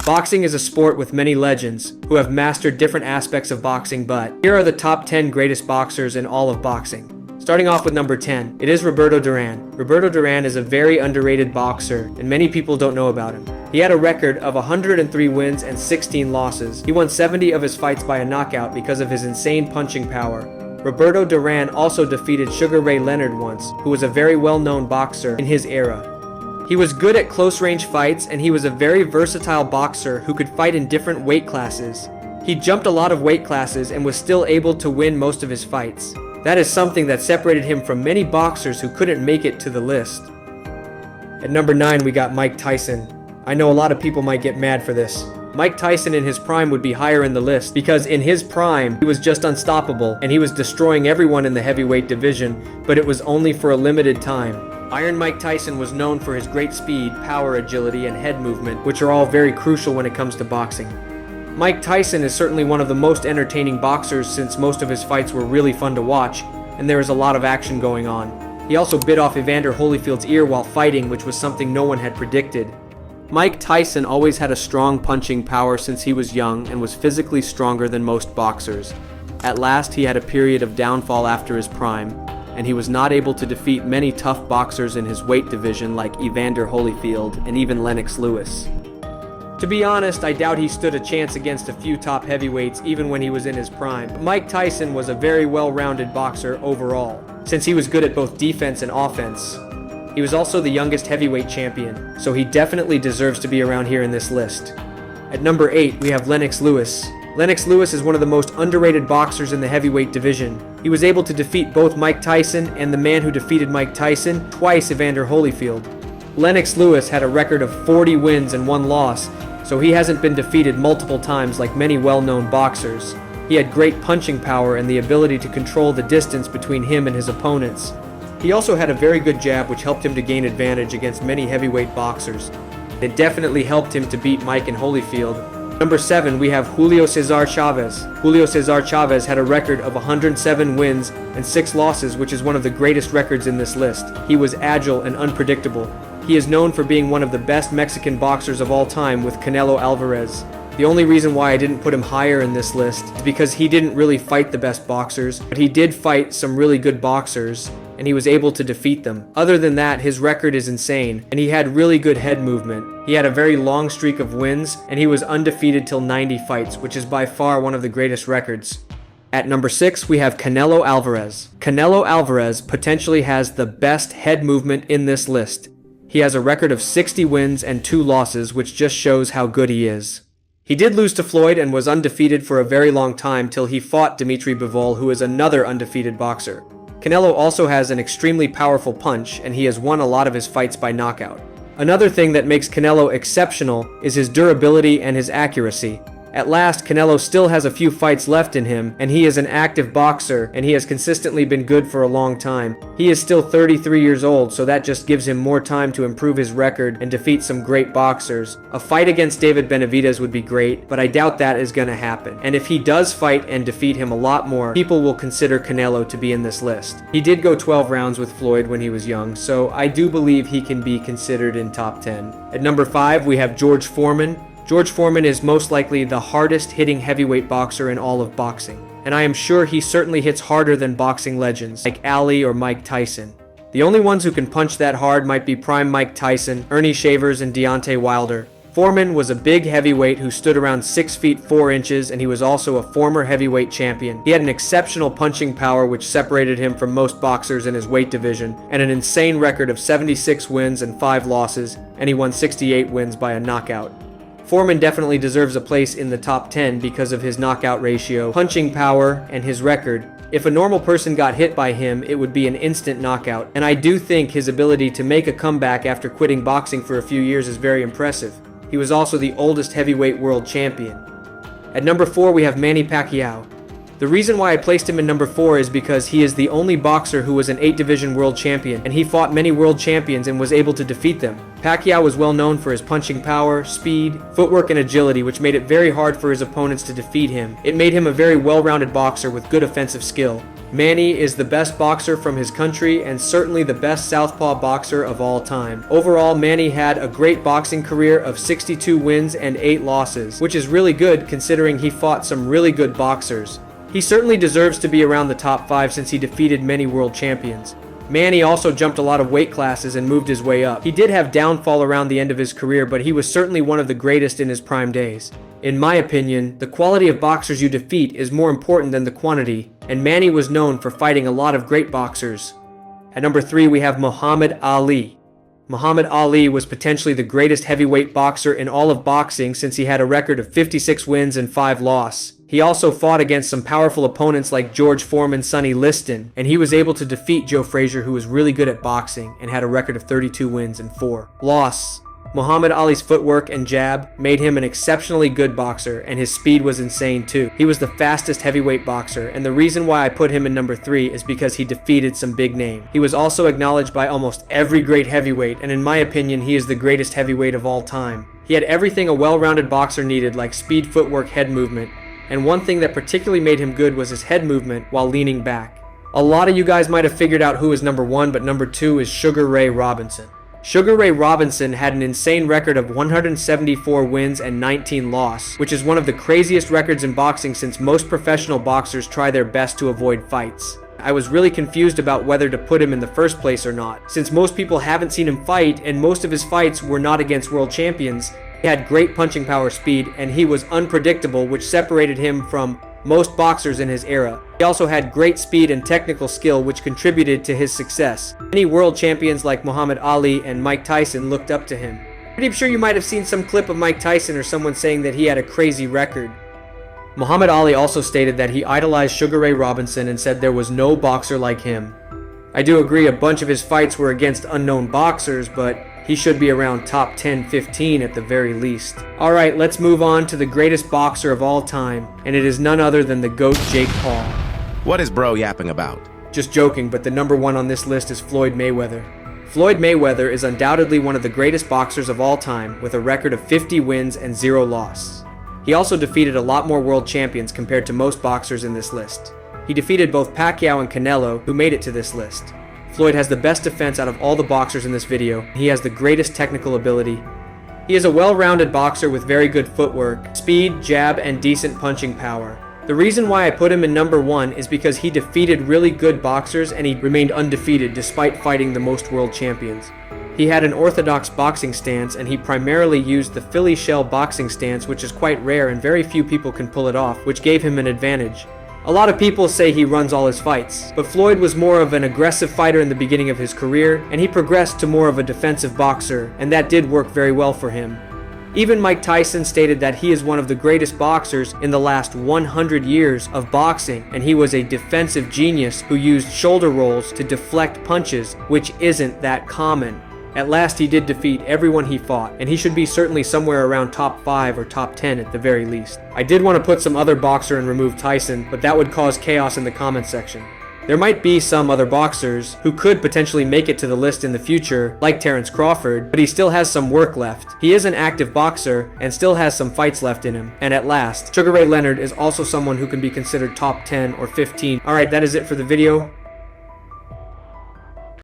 Boxing is a sport with many legends who have mastered different aspects of boxing, but here are the top 10 greatest boxers in all of boxing. Starting off with number 10, it is Roberto Duran. Roberto Duran is a very underrated boxer, and many people don't know about him. He had a record of 103 wins and 16 losses. He won 70 of his fights by a knockout because of his insane punching power. Roberto Duran also defeated Sugar Ray Leonard once, who was a very well-known boxer in his era. He was good at close-range fights, and he was a very versatile boxer who could fight in different weight classes. He jumped a lot of weight classes and was still able to win most of his fights. That is something that separated him from many boxers who couldn't make it to the list. At number 9, we got Mike Tyson. I know a lot of people might get mad for this. Mike Tyson in his prime would be higher in the list because in his prime, he was just unstoppable and he was destroying everyone in the heavyweight division, but it was only for a limited time. Iron Mike Tyson was known for his great speed, power, agility, and head movement, which are all very crucial when it comes to boxing. Mike Tyson is certainly one of the most entertaining boxers since most of his fights were really fun to watch, and there is a lot of action going on. He also bit off Evander Holyfield's ear while fighting, which was something no one had predicted. Mike Tyson always had a strong punching power since he was young and was physically stronger than most boxers. At last, he had a period of downfall after his prime, and he was not able to defeat many tough boxers in his weight division like Evander Holyfield and even Lennox Lewis. To be honest, I doubt he stood a chance against a few top heavyweights even when he was in his prime. Mike Tyson was a very well-rounded boxer overall, since he was good at both defense and offense. He was also the youngest heavyweight champion, so he definitely deserves to be around here in this list. At number 8, we have Lennox Lewis. Lennox Lewis is one of the most underrated boxers in the heavyweight division. He was able to defeat both Mike Tyson and the man who defeated Mike Tyson, twice Evander Holyfield. Lennox Lewis had a record of 40 wins and 1 loss, so he hasn't been defeated multiple times like many well-known boxers. He had great punching power and the ability to control the distance between him and his opponents. He also had a very good jab which helped him to gain advantage against many heavyweight boxers. It definitely helped him to beat Mike and Holyfield. Number 7, we have Julio Cesar Chavez. Julio Cesar Chavez had a record of 107 wins and 6 losses, which is one of the greatest records in this list. He was agile and unpredictable. He is known for being one of the best Mexican boxers of all time with Canelo Alvarez. The only reason why I didn't put him higher in this list is because he didn't really fight the best boxers, but he did fight some really good boxers, and he was able to defeat them. Other than that, his record is insane, and he had really good head movement. He had a very long streak of wins, and he was undefeated till 90 fights, which is by far one of the greatest records. At number 6, we have Canelo Alvarez. Canelo Alvarez potentially has the best head movement in this list. He has a record of 60 wins and 2 losses, which just shows how good he is. He did lose to Floyd and was undefeated for a very long time till he fought Dimitri Bivol, who is another undefeated boxer. Canelo also has an extremely powerful punch, and he has won a lot of his fights by knockout. Another thing that makes Canelo exceptional is his durability and his accuracy. At last, Canelo still has a few fights left in him, and he is an active boxer, and he has consistently been good for a long time. He is still 33 years old, so that just gives him more time to improve his record and defeat some great boxers. A fight against David Benavidez would be great, but I doubt that is going to happen. And if he does fight and defeat him a lot more, people will consider Canelo to be in this list. He did go 12 rounds with Floyd when he was young, so I do believe he can be considered in top 10. At number 5, we have George Foreman. George Foreman is most likely the hardest hitting heavyweight boxer in all of boxing, and I am sure he certainly hits harder than boxing legends like Ali or Mike Tyson. The only ones who can punch that hard might be prime Mike Tyson, Ernie Shavers, and Deontay Wilder. Foreman was a big heavyweight who stood around 6 feet 4 inches, and he was also a former heavyweight champion. He had an exceptional punching power which separated him from most boxers in his weight division, and an insane record of 76 wins and 5 losses, and he won 68 wins by a knockout. Foreman definitely deserves a place in the top 10 because of his knockout ratio, punching power, and his record. If a normal person got hit by him, it would be an instant knockout, and I do think his ability to make a comeback after quitting boxing for a few years is very impressive. He was also the oldest heavyweight world champion. At number 4, we have Manny Pacquiao. The reason why I placed him in number 4 is because he is the only boxer who was an 8-division world champion, and he fought many world champions and was able to defeat them. Pacquiao was well known for his punching power, speed, footwork, and agility, which made it very hard for his opponents to defeat him. It made him a very well-rounded boxer with good offensive skill. Manny is the best boxer from his country and certainly the best southpaw boxer of all time. Overall, Manny had a great boxing career of 62 wins and 8 losses, which is really good considering he fought some really good boxers. He certainly deserves to be around the top 5 since he defeated many world champions. Manny also jumped a lot of weight classes and moved his way up. He did have downfall around the end of his career, but he was certainly one of the greatest in his prime days. In my opinion, the quality of boxers you defeat is more important than the quantity, and Manny was known for fighting a lot of great boxers. At number 3, we have Muhammad Ali. Muhammad Ali was potentially the greatest heavyweight boxer in all of boxing since he had a record of 56 wins and 5 losses. He also fought against some powerful opponents like George Foreman, Sonny Liston, and he was able to defeat Joe Frazier, who was really good at boxing and had a record of 32 wins and 4 losses. Muhammad Ali's footwork and jab made him an exceptionally good boxer, and his speed was insane too. He was the fastest heavyweight boxer, and the reason why I put him in number 3 is because he defeated some big names. He was also acknowledged by almost every great heavyweight, and in my opinion, he is the greatest heavyweight of all time. He had everything a well-rounded boxer needed, like speed, footwork, head movement, and one thing that particularly made him good was his head movement while leaning back. A lot of you guys might have figured out who is number 1, but number 2 is Sugar Ray Robinson. Sugar Ray Robinson had an insane record of 174 wins and 19 losses, which is one of the craziest records in boxing since most professional boxers try their best to avoid fights. I was really confused about whether to put him in the first place or not, since most people haven't seen him fight and most of his fights were not against world champions. He had great punching power, speed, and he was unpredictable, which separated him from most boxers in his era. He also had great speed and technical skill, which contributed to his success. Many world champions like Muhammad Ali and Mike Tyson looked up to him. Pretty sure you might have seen some clip of Mike Tyson or someone saying that he had a crazy record. Muhammad Ali also stated that he idolized Sugar Ray Robinson and said there was no boxer like him. I do agree a bunch of his fights were against unknown boxers, but he should be around top 10-15 at the very least. Alright, let's move on to the greatest boxer of all time, and it is none other than the GOAT Jake Paul. What is bro yapping about? Just joking, but the number 1 on this list is Floyd Mayweather. Floyd Mayweather is undoubtedly one of the greatest boxers of all time, with a record of 50 wins and 0 losses. He also defeated a lot more world champions compared to most boxers in this list. He defeated both Pacquiao and Canelo, who made it to this list. Floyd has the best defense out of all the boxers in this video. He has the greatest technical ability. He is a well-rounded boxer with very good footwork, speed, jab, and decent punching power. The reason why I put him in number 1 is because he defeated really good boxers and he remained undefeated despite fighting the most world champions. He had an orthodox boxing stance and he primarily used the Philly shell boxing stance, which is quite rare and very few people can pull it off, which gave him an advantage. A lot of people say he runs all his fights, but Floyd was more of an aggressive fighter in the beginning of his career, and he progressed to more of a defensive boxer, and that did work very well for him. Even Mike Tyson stated that he is one of the greatest boxers in the last 100 years of boxing, and he was a defensive genius who used shoulder rolls to deflect punches, which isn't that common. At last, he did defeat everyone he fought, and he should be certainly somewhere around top 5 or top 10 at the very least. I did want to put some other boxer and remove Tyson, but that would cause chaos in the comments section. There might be some other boxers who could potentially make it to the list in the future, like Terrence Crawford, but he still has some work left. He is an active boxer and still has some fights left in him. And at last, Sugar Ray Leonard is also someone who can be considered top 10 or 15. Alright, that is it for the video.